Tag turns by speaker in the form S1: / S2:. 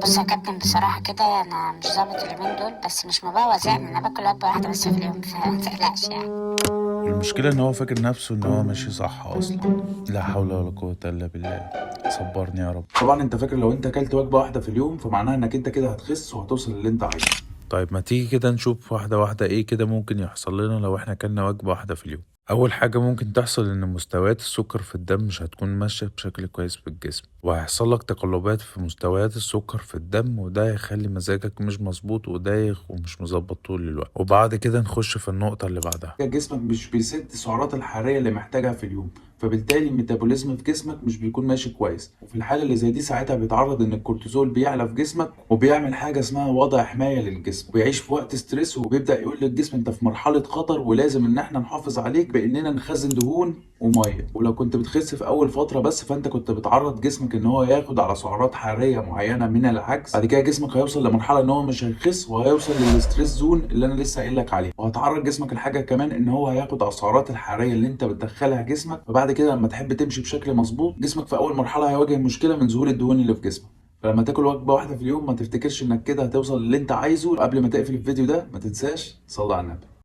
S1: بص يا كابتن، بصراحة كده أنا مش ظابط اليومين دول، بس مش مبوظ يعني. أنا باكل وجبة واحدة بس في اليوم، فمتقلقش يعني.
S2: المشكلة ان هو فاكر نفسه ان هو ماشي صح اصلا. لا حول ولا قوة الا بالله. صبرني يا رب.
S3: طبعا انت فاكر لو انت اكلت وجبه واحده في اليوم فمعناها انك انت كده هتخس وهتوصل للي انت عايزه.
S2: طيب ما تيجي كده نشوف واحدة واحدة ايه كده ممكن يحصل لنا لو احنا كلنا وجبة واحدة في اليوم. اول حاجة ممكن تحصل ان مستويات السكر في الدم مش هتكون ماشية بشكل كويس في الجسم، وهيحصل لك تقلبات في مستويات السكر في الدم، وده هيخلي مزاجك مش مظبوط ودايخ ومش مظبط طول الوقت. وبعد كده نخش في النقطة اللي بعدها.
S3: جسمك مش بيسد السعرات الحراريه اللي محتاجها في اليوم، فبالتالي الميتابوليزم في جسمك مش بيكون ماشي كويس. وفي الحاله اللي زي دي ساعتها بيتعرض ان الكورتيزول بيعلى في جسمك وبيعمل حاجه اسمها وضع حمايه للجسم، وبيعيش في وقت ستريس وبيبدا يقول للجسم انت في مرحله خطر ولازم ان احنا نحافظ عليك باننا نخزن دهون وميه. ولو كنت بتخس في اول فتره بس فانت كنت بتعرض جسمك ان هو ياخد على سعرات حراريه معينه من العجز. بعد كده جسمك هيوصل لمرحله ان هو مش هيخس وهيوصل للستريس زون اللي انا لسه قايل لك عليه، وهتعرض جسمك لحاجه كمان ان هو هياخد على السعرات الحراريه اللي انت بتدخلها جسمك. فبعد كده لما تحب تمشي بشكل مظبوط جسمك في اول مرحله هيواجه مشكله من ظهور الدهون اللي في جسمك. فلما تاكل وجبه واحده في اليوم ما تفتكرش انك كده هتوصل للي انت عايزه. قبل ما تقفل الفيديو ده ما تنساش تصلي على النبي.